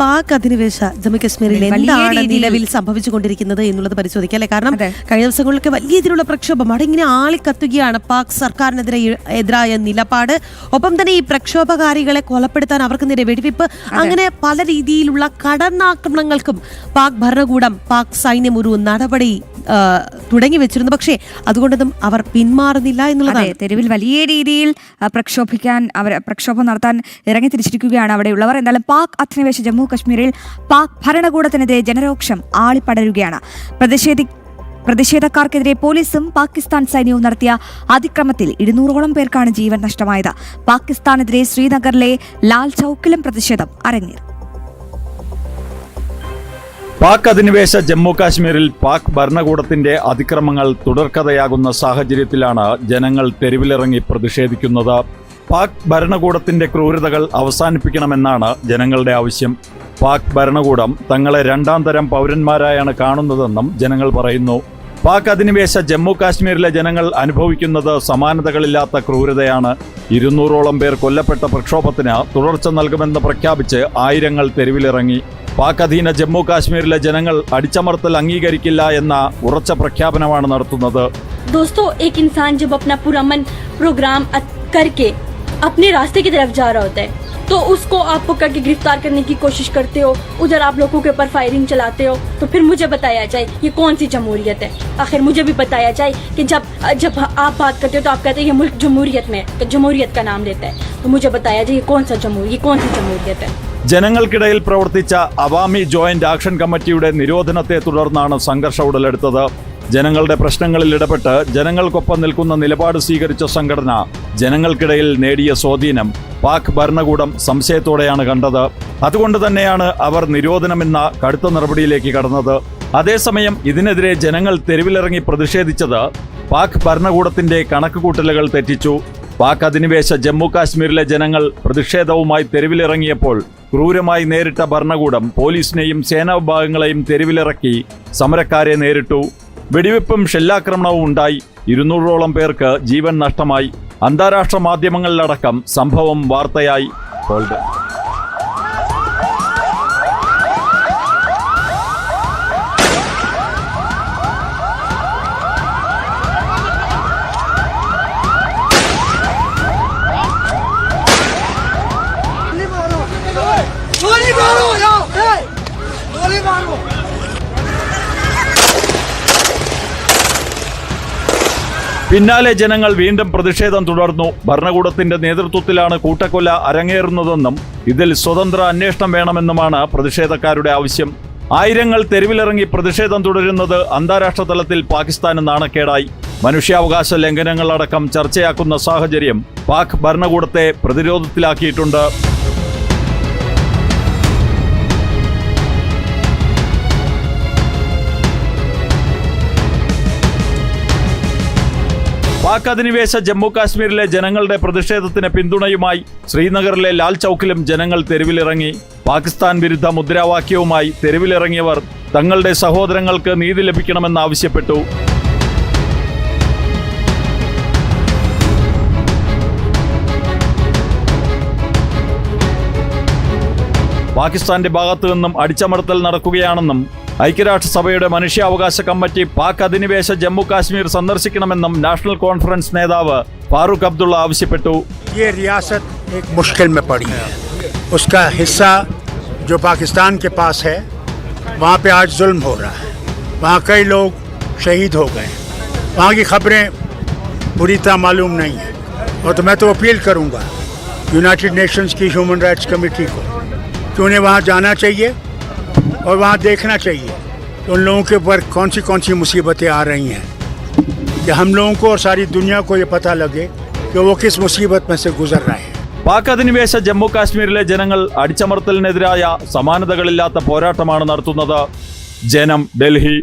പാക് അധിനിവേശ ജമ്മു കശ്മീരിൽ എന്താണ് നിലവിൽ സംഭവിച്ചുകൊണ്ടിരിക്കുന്നത് എന്നുള്ളത് പരിശോധിക്കാം അല്ലെ. കാരണം കഴിഞ്ഞ ദിവസങ്ങളിലൊക്കെ വലിയ രീതിയിലുള്ള പ്രക്ഷോഭം അവിടെ ഇങ്ങനെ ആളിക്കത്തുകയാണ്. പാക് സർക്കാരിനെതിരായ നിലപാട്, ഒപ്പം തന്നെ ഈ പ്രക്ഷോഭകാരികളെ കൊലപ്പെടുത്താൻ അവർക്ക് നേരെ വെടിവെപ്പ്, അങ്ങനെ പല രീതിയിലുള്ള കടന്നാക്രമണങ്ങൾക്കും പാക് ഭരണകൂടം, പാക് സൈന്യം ഒരു നടപടി തുടങ്ങി വെച്ചിരുന്നു. പക്ഷേ അതുകൊണ്ടൊന്നും അവർ പിന്മാറുന്നില്ല എന്നുള്ളതാണ്. തെരുവിൽ വലിയ രീതിയിൽ പ്രക്ഷോഭം നടത്താൻ ഇറങ്ങി തിരിച്ചിരിക്കുകയാണ് അവിടെയുള്ളവർ. എന്തായാലും പാക് അധിനിവേശ ജമ്മു കശ്മീരിൽ പാക് ഭരണകൂടത്തിനെതിരെ ജനരോക്ഷം ആളിപ്പടരുകയാണ്. പ്രതിഷേധക്കാർക്കെതിരെ പോലീസും പാകിസ്ഥാൻ സൈന്യവും നടത്തിയ അതിക്രമത്തിൽ 200ഓളം പേർക്കാണ് ജീവൻ നഷ്ടമായത്. പാകിസ്ഥാനെതിരെ ശ്രീനഗറിലെ ലാൽ ചൌക്കിലും പ്രതിഷേധം അരങ്ങേറി. പാക് അധിനിവേശ ജമ്മു കാശ്മീരിൽ പാക് ഭരണകൂടത്തിന്റെ അതിക്രമങ്ങൾ തുടർക്കഥയാകുന്ന സാഹചര്യത്തിലാണ് ജനങ്ങൾ തെരുവിലിറങ്ങി പ്രതിഷേധിക്കുന്നത്. പാക് ഭരണകൂടത്തിന്റെ ക്രൂരതകൾ അവസാനിപ്പിക്കണമെന്നാണ് ജനങ്ങളുടെ ആവശ്യം. പാക് ഭരണകൂടം തങ്ങളെ രണ്ടാം തരം പൗരന്മാരായാണ് കാണുന്നതെന്നും ജനങ്ങൾ പറയുന്നു. പാക് അധിനിവേശ ജമ്മു കാശ്മീരിലെ ജനങ്ങൾ അനുഭവിക്കുന്നത് സമാനതകളില്ലാത്ത ക്രൂരതയാണ്. 200ഓളം പേർ കൊല്ലപ്പെട്ട പ്രക്ഷോഭത്തിന് തുടർച്ച നൽകുമെന്ന് പ്രഖ്യാപിച്ച് ആയിരങ്ങൾ തെരുവിലിറങ്ങി. പാക് അധീന ജമ്മു കാശ്മീരിലെ ജനങ്ങൾ അടിച്ചമർത്തൽ അംഗീകരിക്കില്ല എന്ന ഉറച്ച പ്രഖ്യാപനമാണ് നടത്തുന്നത്. दोस्तों, एक इंसान जब अपना पूरा मन प्रोग्राम करके अपने रास्ते की तरफ जा रहा होता है तो उसको आप पकड़ के गिरफ्तार करने की कोशिश करते हो, उधर आप लोगों के ऊपर फायरिंग चलाते हो, तो फिर मुझे बताया जाए ये कौन सी जमहूरियत है. आखिर मुझे भी बताया जाए कि जब आप बात करते हो तो आप कहते हैं ये मुल्क जमहूरियत में, तो जमहूरियत का नाम लेता है, तो मुझे बताया जाए ये कौन सी जमहूरियत है. ജനങ്ങൾക്കിടയിൽ പ്രവർത്തിച്ച അവാമി ജോയിന്റ് ആക്ഷൻ കമ്മിറ്റിയുടെ നിരോധനത്തെ തുടർന്നാണ് സംഘർഷം ഉടലെടുത്തത്. ജനങ്ങളുടെ പ്രശ്നങ്ങളിൽ ഇടപെട്ട് ജനങ്ങൾക്കൊപ്പം നിൽക്കുന്ന നിലപാട് സ്വീകരിച്ച സംഘടന ജനങ്ങൾക്കിടയിൽ നേടിയ സ്വാധീനം പാക് ഭരണകൂടം സംശയത്തോടെയാണ് കണ്ടത്. അതുകൊണ്ട് തന്നെയാണ് അവർ നിരോധനമെന്ന കടുത്ത നടപടിയിലേക്ക് കടന്നത്. അതേസമയം ഇതിനെതിരെ ജനങ്ങൾ തെരുവിലിറങ്ങി പ്രതിഷേധിച്ചത് പാക് ഭരണകൂടത്തിന്റെ കണക്കുകൂട്ടലുകൾ തെറ്റിച്ചു. പാക് അധിനിവേശ ജമ്മു കാശ്മീരിലെ ജനങ്ങൾ പ്രതിഷേധവുമായി തെരുവിലിറങ്ങിയപ്പോൾ ക്രൂരമായി നേരിട്ട ഭരണകൂടം പോലീസിനെയും സേനാ വിഭാഗങ്ങളെയും തെരുവിലിറക്കി സമരക്കാരെ നേരിട്ടു. വെടിവെപ്പും ഷെല്ലാക്രമണവും ഉണ്ടായി. 200ഓളം പേർക്ക് ജീവൻ നഷ്ടമായി. അന്താരാഷ്ട്ര മാധ്യമങ്ങളിലടക്കം സംഭവം വാർത്തയായി. പിന്നാലെ ജനങ്ങൾ വീണ്ടും പ്രതിഷേധം തുടർന്നു. ഭരണകൂടത്തിന്റെ നേതൃത്വത്തിലാണ് കൂട്ടക്കൊല അരങ്ങേറുന്നതെന്നും ഇതിൽ സ്വതന്ത്ര അന്വേഷണം വേണമെന്നുമാണ് പ്രതിഷേധക്കാരുടെ ആവശ്യം. ആയിരങ്ങൾ തെരുവിലിറങ്ങി പ്രതിഷേധം തുടരുന്നത് അന്താരാഷ്ട്ര തലത്തിൽ പാകിസ്ഥാന് നാണക്കേടായി. മനുഷ്യാവകാശ ലംഘനങ്ങളടക്കം ചർച്ചയാക്കുന്ന സാഹചര്യം പാക് ഭരണകൂടത്തെ പ്രതിരോധത്തിലാക്കിയിട്ടുണ്ട്. പാക് അധിനിവേശ ജമ്മു കാശ്മീരിലെ ജനങ്ങളുടെ പ്രതിഷേധത്തിന് പിന്തുണയുമായി ശ്രീനഗറിലെ ലാൽ ചൌക്കിലും ജനങ്ങൾ തെരുവിലിറങ്ങി. പാകിസ്ഥാൻ വിരുദ്ധ മുദ്രാവാക്യവുമായി തെരുവിലിറങ്ങിയവർ തങ്ങളുടെ സഹോദരങ്ങൾക്ക് നീതി ലഭിക്കണമെന്നാവശ്യപ്പെട്ടു. പാകിസ്ഥാന്റെ ഭാഗത്തു നിന്നും അടിച്ചമർത്തൽ നടക്കുകയാണെന്നും ഐക്യരാഷ്ട്രസഭയുടെ മനുഷ്യാവകാശ കമ്മിറ്റി പാക് അധിനിവേശ ജമ്മു കാശ്മീർ സന്ദർശിക്കണമെന്നും നാഷണൽ കോൺഫറൻസ് നേതാവ് ഫാറൂഖ് അബ്ദുള്ള ആവശ്യപ്പെട്ടു. ये रियासत एक मुश्किल में पड़ी है. उसका हिस्सा जो पाकिस्तान के पास है वहाँ पे आज जुल्म हो रहा है. वहाँ कई लोग शहीद हो गए. वहाँ की खबरें पूरी तरह मालूम नहीं है. और तो मैं तो अपील करूँगा यूनाइटेड नेशंस की ह्यूमन राइट्स कमेटी को कि उन्हें वहाँ जाना चाहिए और वहाँ देखना चाहिए कि उन लोगों के ऊपर कौन सी मुसीबतें आ रही हैं, कि हम लोगों को और सारी दुनिया को ये पता लगे कि वो किस मुसीबत में से गुजर रहे हैं. പാക് അധിനിവേശ ജമ്മു കാശ്മീരിലെ ജനങ്ങൾ അടിച്ചമർത്തലിനെതിരായ സമാനതകളില്ലാത്ത പോരാട്ടമാണ് നടത്തുന്നത്. ജനം, ഡൽഹി.